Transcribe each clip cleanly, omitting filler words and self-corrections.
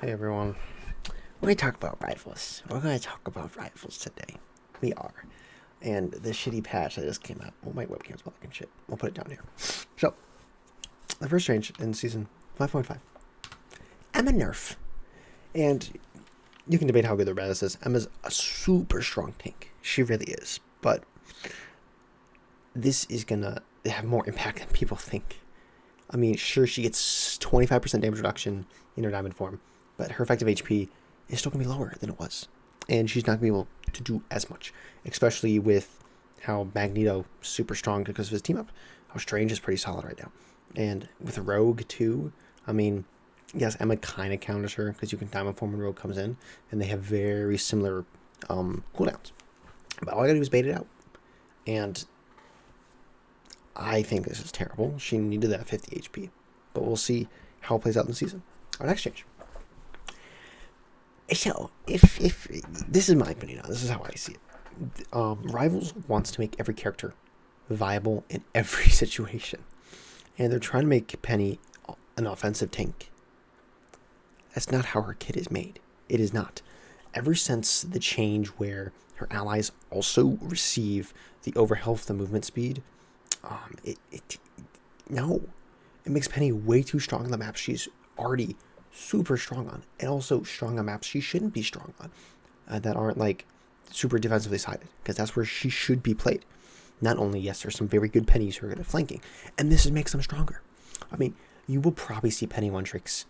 Hey everyone. We're going to talk about rivals. We're going to talk about rivals today. We are. And the shitty patch that just came out. Well, my webcam's blocking shit. We'll put it down here. So, the first change in season 5.5. Emma nerf. And you can debate how good or bad this is. Emma's a super strong tank. She really is. But this is going to have more impact than people think. I mean, sure, she gets 25% damage reduction in her diamond form, but her effective HP is still going to be lower than it was. And she's not going to be able to do as much, especially with how Magneto super strong because of his team up. How Strange is pretty solid right now. And with Rogue, too, I mean, yes, Emma kind of counters her because you can diamond form when Rogue comes in, and they have very similar cooldowns. But all I got to do is bait it out. And I think this is terrible. She needed that 50 HP. But we'll see how it plays out in the season. Our next change. So, if this is my opinion now, this is how I see it. Rivals wants to make every character viable in every situation. And they're trying to make Penny an offensive tank. That's not how her kit is made. It is not. Ever since the change where her allies also receive the overhealth, the movement speed, no. It makes Penny way too strong on the maps she's already super strong on, and also strong on maps she shouldn't be strong on, that aren't like super defensively sided, because that's where she should be played. Not only, yes, there's some very good Pennies who are good at flanking, and this makes them stronger. I mean, you will probably see Penny one tricks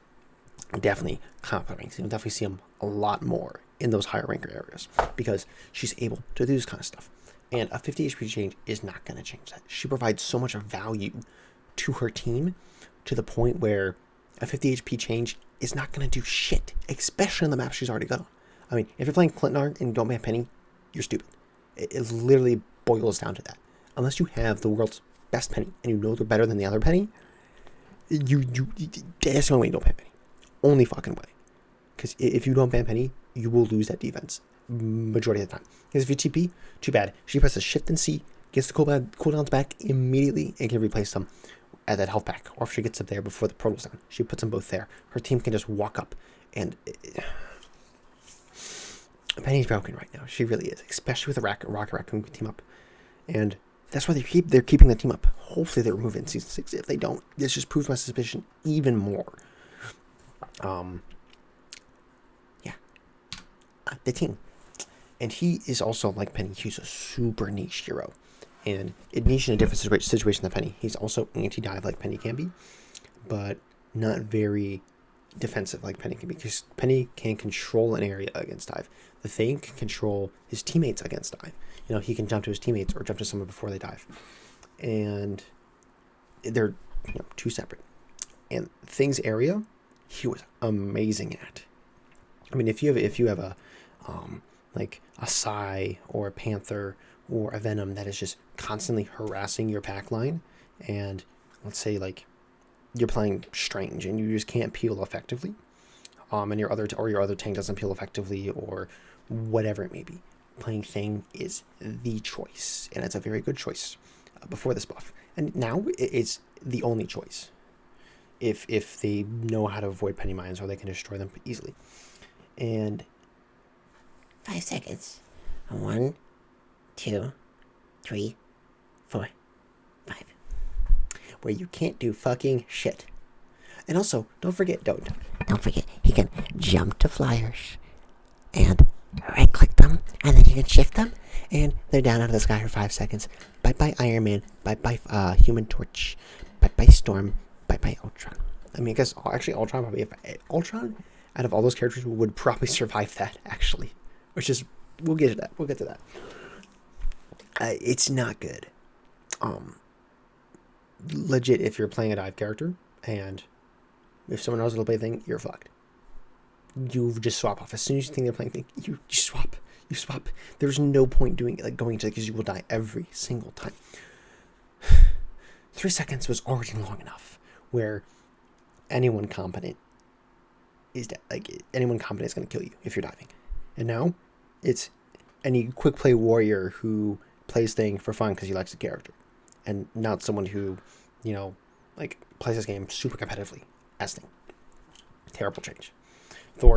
definitely climb up the ranks. You'll definitely see them a lot more in those higher ranker areas, because she's able to do this kind of stuff. And a 50 HP change is not going to change that. She provides so much value to her team to the point where a 50 HP change is not going to do shit, especially on the map she's already got on. I mean, if you're playing Clinton and you don't ban Penny, you're stupid. It literally boils down to that. Unless you have the world's best Penny and you know they're better than the other Penny, that's the only way you don't ban Penny. Only fucking way. Because if you don't ban Penny, you will lose that defense majority of the time. Because if you TP, too bad. She presses Shift and C, gets the cooldowns back immediately, and can replace them at that health pack. Or if she gets up there before the portal's down, she puts them both there. Her team can just walk up. And Penny's broken right now. She really is. Especially with the Rocket Raccoon team up. And that's why they're keeping the team up. Hopefully they remove it in Season 6. If they don't, this just proves my suspicion even more. The team. And he is also, like Penny, he's a super niche hero. And niche in a different situation than Penny. He's also anti-dive like Penny can be, but not very defensive like Penny can be. Because Penny can control an area against dive. The Thing can control his teammates against dive. You know, he can jump to his teammates or jump to someone before they dive. And they're two separate. And Thing's area, he was amazing at. I mean, if you have a like a Psy or a Panther or a Venom that is just constantly harassing your pack line, and let's say like you're playing Strange and you just can't peel effectively, and your other tank doesn't peel effectively or whatever it may be, playing Thing is the choice, and it's a very good choice before this buff, and now it's the only choice if they know how to avoid Penny Mines or they can destroy them easily. And 5 seconds. 1, 2, 3, 4, 5. Where you can't do fucking shit. And also, don't forget, he can jump to flyers and right click them, and then you can shift them, and they're down out of the sky for 5 seconds. Bye bye Iron Man. Bye bye Human Torch. Bye bye Storm. Bye bye Ultron. I mean, I guess actually Ultron out of all those characters would probably survive that, actually. Which is, we'll get to that. It's not good. Legit, if you're playing a dive character, and if someone knows it'll play a Thing, you're fucked. You just swap off. As soon as you think they're playing Thing, you swap. You swap. There's no point doing it, like going to it, because you will die every single time. 3 seconds was already long enough, where anyone competent is anyone competent is going to kill you if you're diving. And now it's any quick play warrior who plays Thing for fun because he likes the character, and not someone who, plays this game super competitively as Thing. Terrible change. Thor,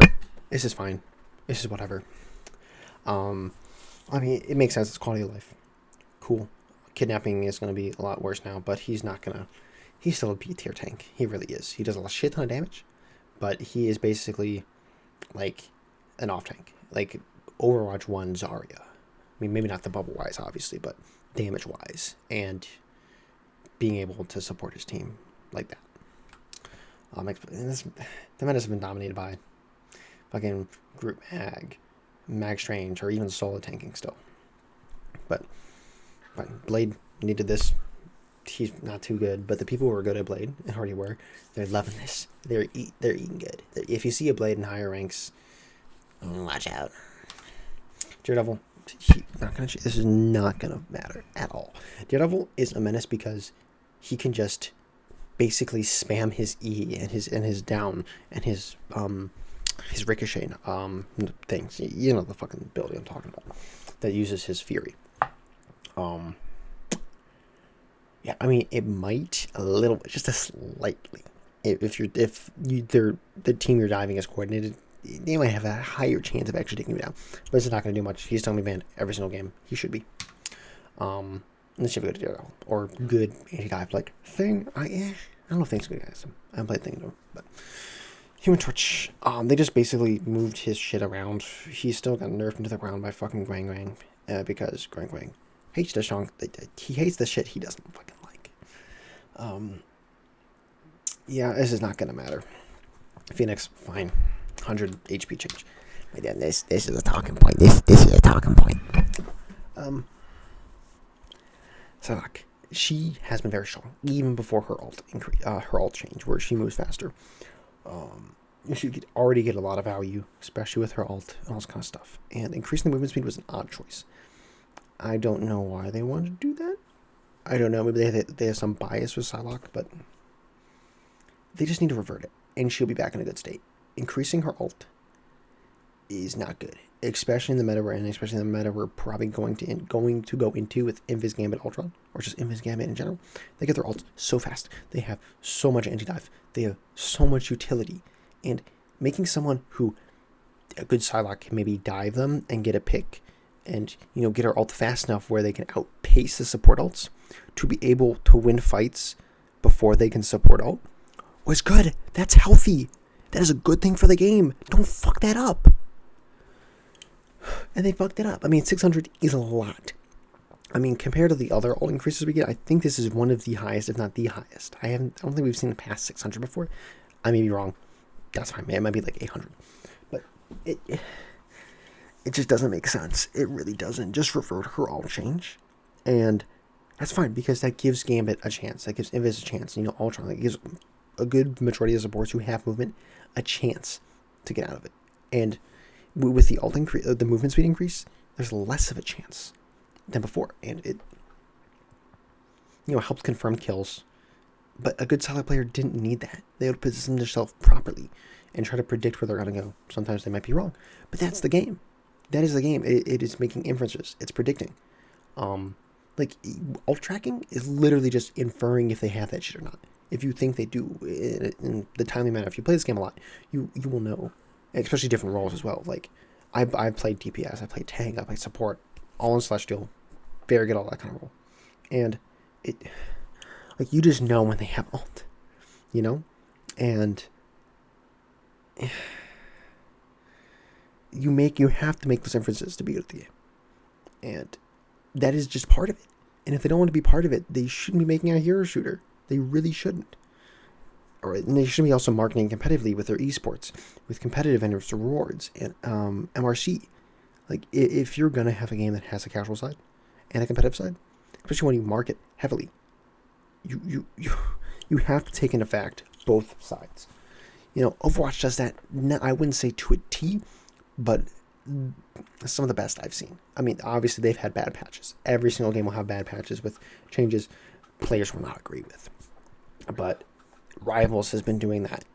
this is fine. This is whatever. I mean, it makes sense. It's quality of life. Cool. Kidnapping is going to be a lot worse now, but he's not going to... He's still a B-tier tank. He really is. He does a shit ton of damage, but he is basically like an off-tank. Like Overwatch 1 Zarya. I mean, maybe not the bubble-wise, obviously, but damage-wise. And being able to support his team like that. The metas have been dominated by fucking Group Mag Strange, or even solo tanking still. But Blade needed this. He's not too good, but the people who are good at Blade, and already were, they're loving this. They're eating good. If you see a Blade in higher ranks, watch out. Daredevil, this is not gonna matter at all. Daredevil is a menace because he can just basically spam his E and his down and his ricochet things. You know the fucking ability I'm talking about that uses his fury. Yeah, I mean it might a little bit, just a slightly. If the team you're diving is coordinated, they might have a higher chance of actually taking him down. But it's not going to do much. He's telling me banned every single game. He should be. Unless you have a good Daredevil or good anti-dive like Thing. I don't know if Thing's good guys. I haven't played Thing though, but Human Torch. They just basically moved his shit around. He still got nerfed into the ground by fucking Gwang Gwang, because Gwang Gwang hates the song. He hates the shit he doesn't fucking like. Yeah, this is not gonna matter. Phoenix, fine. 100 HP change. But then this is a talking point. This is a talking point. Psylocke, she has been very strong even before her ult change, where she moves faster. She could already get a lot of value, especially with her ult and all this kind of stuff. And increasing the movement speed was an odd choice. I don't know why they wanted to do that. I don't know. Maybe they have some bias with Psylocke, but they just need to revert it, and she'll be back in a good state. Increasing her ult is not good, especially in the meta we're in, especially in the meta we're probably going to go into with Invis, Gambit, Ultron, or just Invis, Gambit in general. They get their ults so fast. They have so much anti-dive. They have so much utility. And making someone who, a good Psylocke, can maybe dive them and get a pick and, get her ult fast enough where they can outpace the support ults to be able to win fights before they can support ult was good. That's healthy. That is a good thing for the game. Don't fuck that up. And they fucked it up. I mean, 600 is a lot. I mean, compared to the other ult increases we get, I think this is one of the highest, if not the highest. I don't think we've seen past 600 before. I may be wrong. That's fine. It might be like 800. But it just doesn't make sense. It really doesn't. Just revert her ult change. And that's fine, because that gives Gambit a chance. That gives Invis a chance. Ultron. That gives a good majority of supports who have movement a chance to get out of it. And with the ult increase, the movement speed increase, there's less of a chance than before, and it helps confirm kills. But a good solid player didn't need that. They would position themselves properly and try to predict where they're going to go. Sometimes they might be wrong, but that's the game. That is the game. It is making inferences. It's predicting. Like ult tracking is literally just inferring if they have that shit or not. If you think they do, in the timely manner, if you play this game a lot, you will know, especially different roles as well. Like, I played DPS, I played tank, I played support, all in Celestial, very good, all that kind of role. And you just know when they have ult, and you have to make those inferences to be good at the game. And that is just part of it. And if they don't want to be part of it, they shouldn't be making a hero shooter. They really shouldn't. And they should be also marketing competitively with their esports, with competitive and rewards and MRC. Like, if you're gonna have a game that has a casual side and a competitive side, especially when you market heavily, you have to take into fact both sides. Overwatch does that. I wouldn't say to a T, but some of the best I've seen. I mean, obviously they've had bad patches. Every single game will have bad patches with changes players will not agree with. But Rivals has been doing that.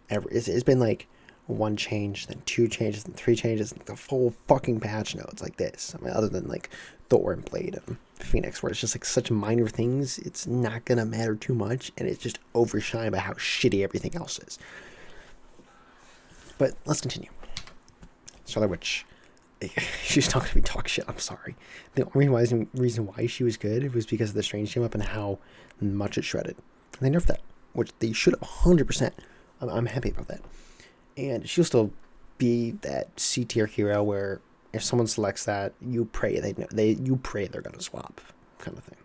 It's been like one change, then two changes, then three changes, and the full fucking patch notes like this. I mean, other than like Thor and Blade and Phoenix, where it's just like such minor things, it's not gonna matter too much, and it's just overshined by how shitty everything else is. But let's continue. Scarlet Witch. She's not going to be talk shit. I'm sorry. The only reason why she was good was because of the Strange team up and how much it shredded. And they nerfed that, which they should have 100%. I'm happy about that. And she'll still be that C tier hero where if someone selects that, you pray they're going to swap, kind of thing.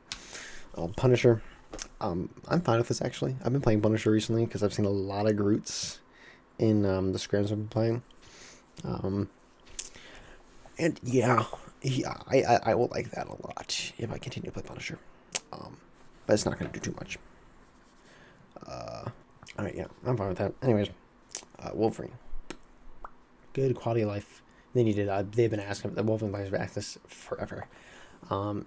Punisher. I'm fine with this actually. I've been playing Punisher recently because I've seen a lot of Groots in the scrims I've been playing. And yeah, I will like that a lot if I continue to play Punisher. But it's not going to do too much. Alright, yeah, I'm fine with that. Anyways, Wolverine. Good quality of life. They needed. They've been asking. The Wolverine players have asked this forever.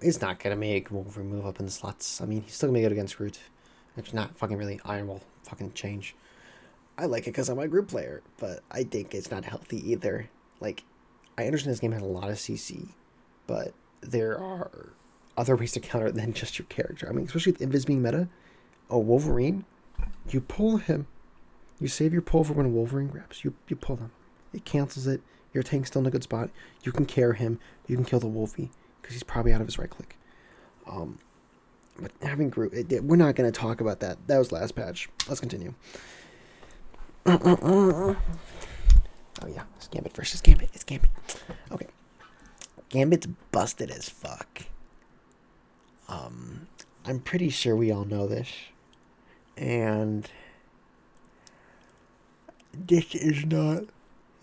It's not gonna make Wolverine move up in the slots. I mean, he's still gonna be good against Groot. It's not fucking really. Iron will fucking change. I like it because I'm a group player, but I think it's not healthy either. Like, I understand this game has a lot of CC, but there are other ways to counter it than just your character. I mean, especially with Invis being meta. Oh, Wolverine, you pull him. You save your pull for when Wolverine grabs. You pull him. It cancels it. Your tank's still in a good spot. You can carry him. You can kill the Wolfie because he's probably out of his right click. But having Groot, we're not going to talk about that. That was last patch. Let's continue. Oh yeah, it's Gambit versus Gambit. It's Gambit. Okay, Gambit's busted as fuck. I'm pretty sure we all know this, and this is not.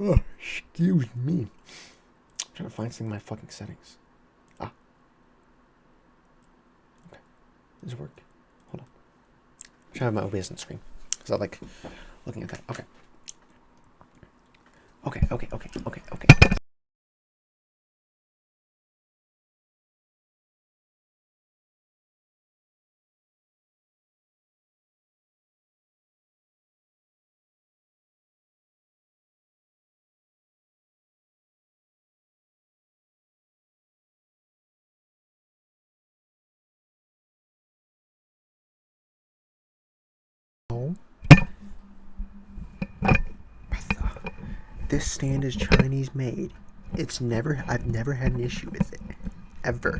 Oh, excuse me. I'm trying to find something in my fucking settings. Okay. Does it work? Hold on. I'm trying to have my OBS on the screen. Because I like looking at that. Okay. Okay. This stand is Chinese made. I've never had an issue with it. Ever.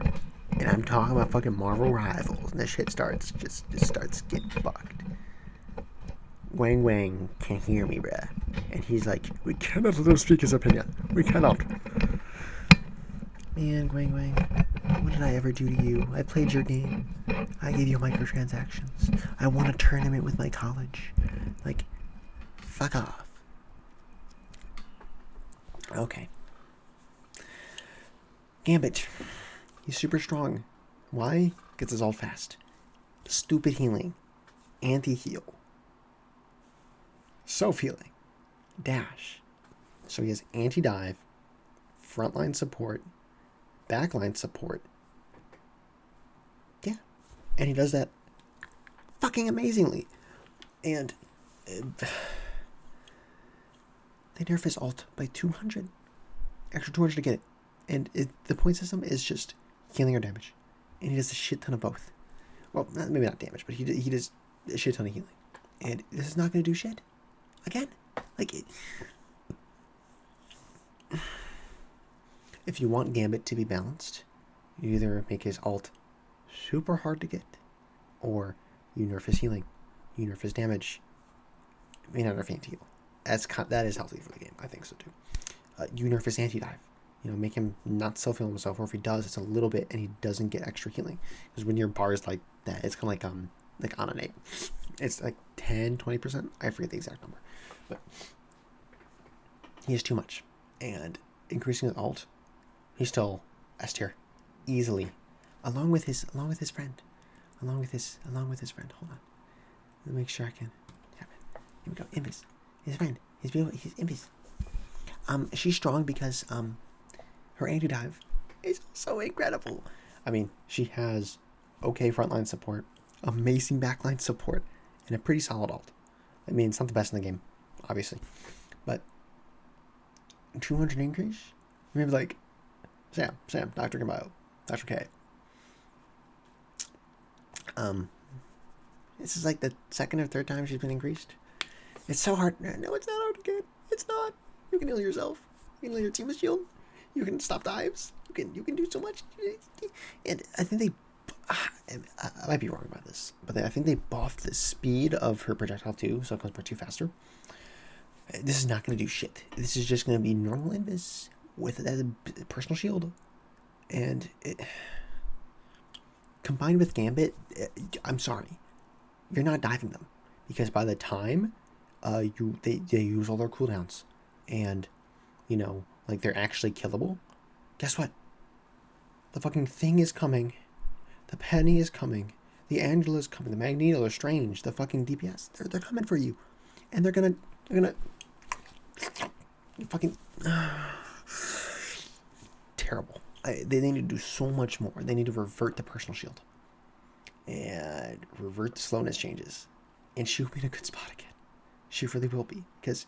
And I'm talking about fucking Marvel Rivals, and this shit starts getting fucked. Wang Wang can't hear me, bruh. And he's like, we cannot let him speak his opinion. We cannot. Man, Wang Wang, what did I ever do to you? I played your game. I gave you microtransactions. I won a tournament with my college. Like, fuck off. Okay. Gambit. He's super strong. Why? Because it's all fast. Stupid healing. Anti-heal. Self-healing. Dash. So he has anti-dive, frontline support, backline support. Yeah. And he does that fucking amazingly. And they nerf his ult by 200. Extra 200 to get it. And the point system is just healing or damage. And he does a shit ton of both. Well, maybe not damage, but he does a shit ton of healing. And this is not going to do shit. Again. Like, if you want Gambit to be balanced, you either make his ult super hard to get, or you nerf his healing, you nerf his damage. I mean, not nerf anti-heal. That is healthy for the game. I think so too. You nerf his anti-dive. You know, make him not self-heal himself, or if he does, it's a little bit, and he doesn't get extra healing. Because when your bar is like that, it's kind of like on an 8. It's like 10, 20%. I forget the exact number, but he has too much. And increasing his ult, he's still S tier, easily, along with his friend, along with his friend. Hold on, let me make sure I can have it. Here we go. Invis, his friend. He's Invis. She's strong because her anti-dive is so incredible. I mean, she has okay frontline support, amazing backline support, and a pretty solid ult. I mean, it's not the best in the game, obviously, but 200 increase? Maybe like Sam, Dr. Gambio, Dr. K. This is like the second or third time she's been increased. It's so hard. No, it's not hard to get. It's not. You can heal yourself. You can heal your team with shield. You can stop dives. You can do so much. And I think they, I might be wrong about this, but I think they buffed the speed of her projectile too, so it comes too faster. This is not going to do shit. This is just going to be normal Invis with it as a personal shield. And it, combined with Gambit, I'm sorry, you're not diving them. Because by the time they use all their cooldowns and, you know, like they're actually killable, guess what? The fucking thing is coming. The Penny is coming. The Angela is coming. The Magneto, the Strange, the fucking DPS. They're coming for you. And they're gonna fucking terrible. They need to do so much more. They need to revert the personal shield and revert the slowness changes, and she will be in a good spot again. She really will be, because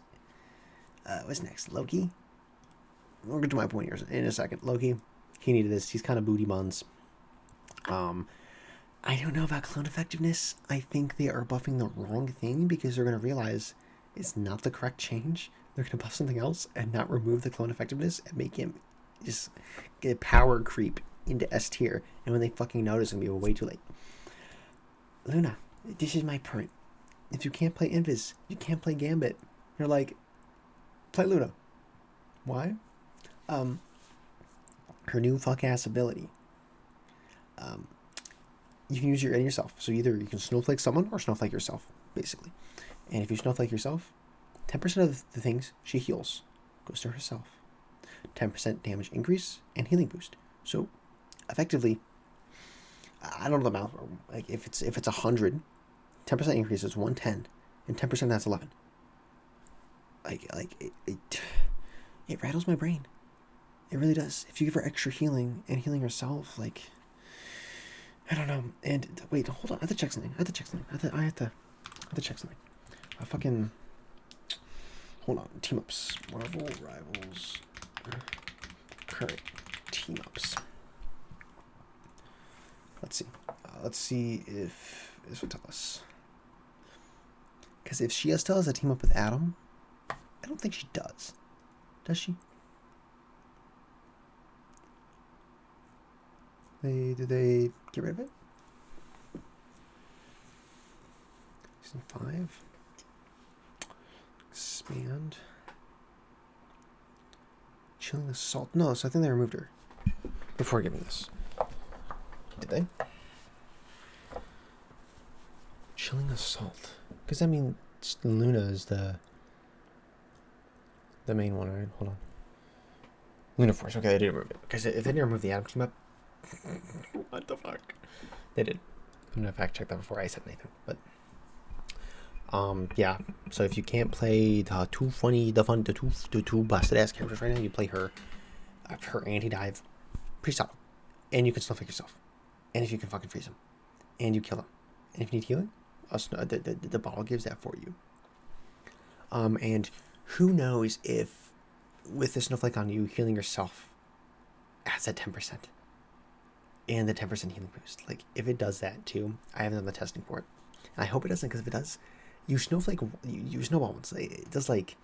what's next? Loki. We'll get to my point here in a second. Loki, he needed this. He's kind of booty buns. I don't know about clone effectiveness. I think they are buffing the wrong thing, because they're going to realize it's not the correct change. They're going to buff something else and not remove the clone effectiveness and make him just get a power creep into S tier. And when they fucking notice, it's going to be way too late. Luna, this is my point. If you can't play Invis, you can't play Gambit. You're like, play Luna. Why? Her new fuck-ass ability. You can use your yourself. So either you can snowflake someone or snowflake yourself, basically. And if you snowflake yourself, 10% of the things she heals goes to herself. 10% damage increase and healing boost. So effectively, I don't know the math. Like if it's 100, 10% increase is 110, and 10% that's 11. It rattles my brain. It really does. If you give her extra healing and healing herself, like, I don't know. And wait, hold on. I have to check something. I have to check something. Hold on. Team ups. Marvel Rivals. Current team ups. Let's see. Let's see if this will tell us. Because if she still has a team up with Adam, I don't think she does. Does she? Did they get rid of it? Season 5. Expand. Chilling Assault. No, so I think they removed her before giving this. Did they? Chilling Assault. Because, I mean, Luna is the main one, right? Hold on. Luna Force. Okay, they did remove it. Because if they didn't remove the Adam team up, what the fuck? They did. I'm gonna fact check that before I said anything. But yeah. So if you can't play the two busted ass characters right now, you play her anti-dive, pretty solid. And you can stuff like yourself. And if you can fucking freeze them, and you kill them, and if you need healing, the bottle gives that for you. And who knows if with the snowflake on you, healing yourself adds that 10%. And the 10% healing boost. Like, if it does that too, I haven't done the testing for it. And I hope it doesn't, because if it does, you snowflake, you snowball once. It does like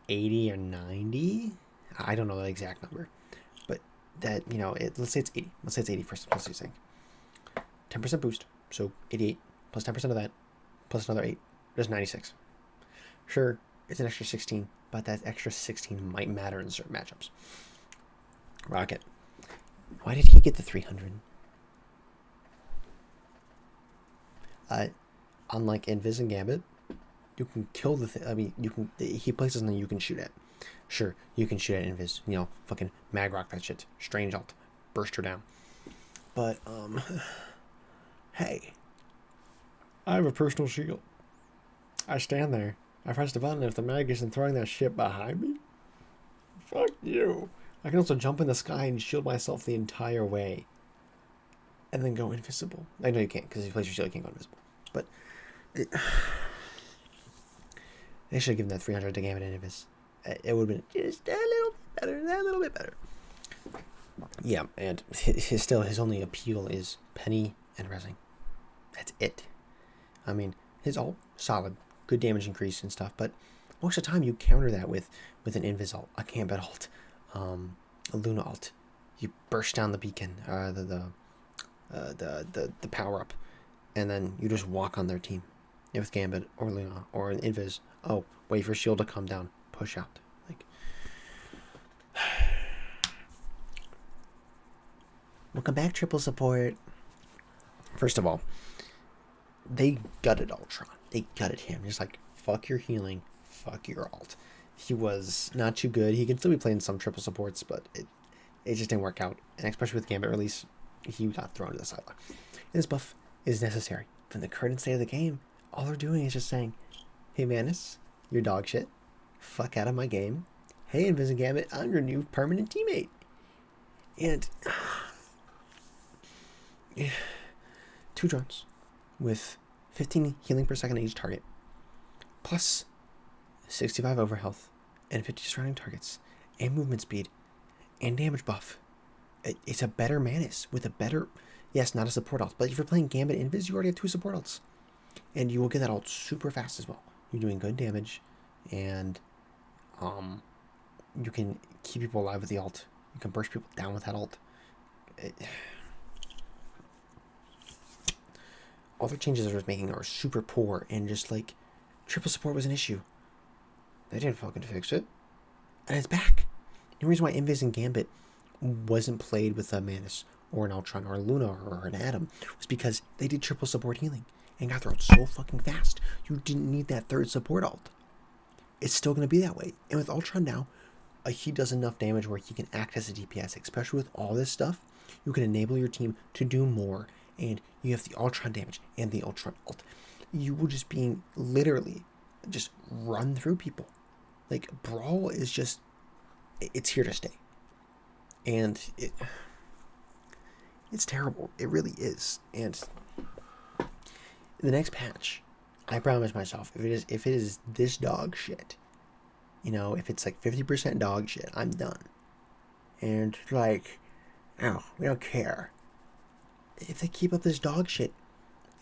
80 or 90. I don't know the exact number. But that, you know, let's say it's 80. Let's say it's 80 first. Let's say 10% boost. So 88 plus 10% of that plus another 8. That's 96. Sure, it's an extra 16, but that extra 16 might matter in certain matchups. Rocket. Why did he get the 300? Unlike Invis and Gambit, you can kill the thing. I mean, you can. He places something you can shoot at. Sure, you can shoot at Invis. You know, fucking mag rock that shit. Strange alt, burst her down. But hey, I have a personal shield. I stand there. I press the button. If the mag isn't throwing that shit behind me, fuck you. I can also jump in the sky and shield myself the entire way. And then go invisible. I know you can't, because if you place your shield, you can't go invisible. But they should have given that 300 to Gambit and Invis. It would have been just a little bit better. Yeah, and his only appeal is Penny and Resing. That's it. I mean, his ult, solid. Good damage increase and stuff, but most of the time you counter that with an Invis ult, a Gambit ult, a Luna ult. You burst down the beacon, the power up, and then you just walk on their team with Gambit or Luna or an Invis. Oh, wait for shield to come down, push out. Like, welcome back, triple support. First of all, they gutted Ultron. They gutted him. Just like, fuck your healing, fuck your ult. He was not too good. He can still be playing some triple supports, but it just didn't work out. And especially with Gambit release, he got thrown to the sideline. And this buff is necessary. From the current state of the game, all they're doing is just saying, hey Manus, you're dog shit. Fuck out of my game. Hey Invis and Gambit, I'm your new permanent teammate. And 2 drones with 15 healing per second on each target, plus 65 overhealth and 50 surrounding targets, and movement speed, and damage buff. It's a better Manus with a better, yes, not a support ult, but if you're playing Gambit Invis, you already have 2 support ults, and you will get that ult super fast as well. You're doing good damage, and you can keep people alive with the ult. You can burst people down with that ult. All the changes I was making are super poor, and just like, triple support was an issue. They didn't fucking fix it. And it's back. The reason why Invis and Gambit wasn't played with a Manus or an Ultron or a Luna or an Atom was because they did triple support healing and got their ult so fucking fast. You didn't need that 3rd support ult. It's still going to be that way. And with Ultron now, he does enough damage where he can act as a DPS, especially with all this stuff. You can enable your team to do more, and you have the Ultron damage and the Ultron ult. You will just being literally just run through people. Like, Brawl is just, it's here to stay. And it's terrible. It really is. And in the next patch, I promise myself, if it is this dog shit, if it's like 50% dog shit, I'm done. And like, oh, we don't care. If they keep up this dog shit,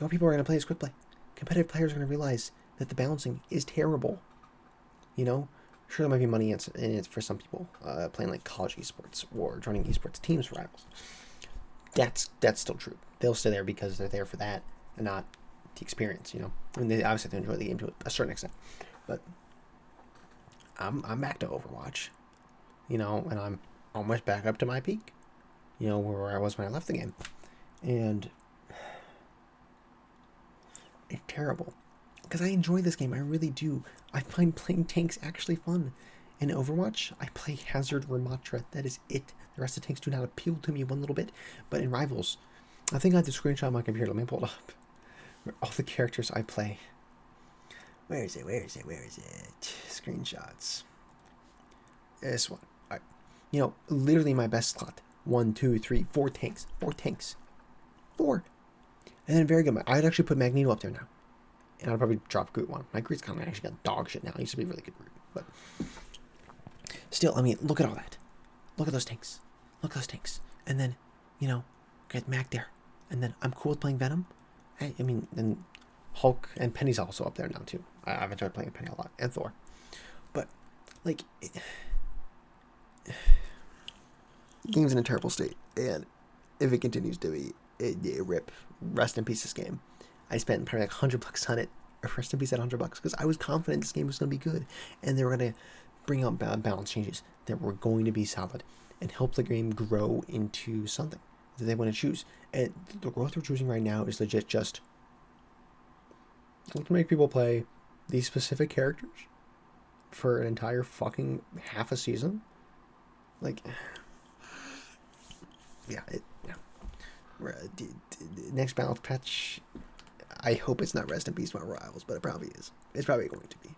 people are going to play as quick play. Competitive players are going to realize that the balancing is terrible. Sure, there might be money in it for some people playing like college esports or joining esports teams for rivals. That's still true. They'll stay there because they're there for that and not the experience. I mean, they obviously have to enjoy the game to a certain extent. But I'm back to Overwatch, and I'm almost back up to my peak, where I was when I left the game, and it's terrible. Because I enjoy this game, I really do. I find playing tanks actually fun. In Overwatch, I play Hazard Ramatra. That is it. The rest of the tanks do not appeal to me one little bit. But in Rivals, I think I have the screenshot on my computer. Let me pull it up. Where all the characters I play. Where is it? Screenshots. This one. All right. Literally my best slot. 1, 2, 3, 4 tanks. 4 tanks. 4. And then very good. I'd actually put Magneto up there now. And I'd probably drop Groot one. My Groot's kind of actually got dog shit now. He used to be really good Groot. But still, I mean, look at all that. Look at those tanks. And then, get Mag there. And then I'm cool with playing Venom. I mean, and Hulk and Penny's also up there now, too. I've enjoyed playing Penny a lot. And Thor. But, like, the game's in a terrible state. And if it continues to be, rip. Rest in peace, this game. I spent probably like $100 on it. Rest in peace at $100 because I was confident this game was going to be good, and they were going to bring out balance changes that were going to be solid and help the game grow into something that they want to choose. And the growth they're choosing right now is legit just to make people play these specific characters for an entire fucking half a season. Like, yeah. Next balance patch. I hope it's not Rest in Peace Marvel Rivals, but it probably is. It's probably going to be.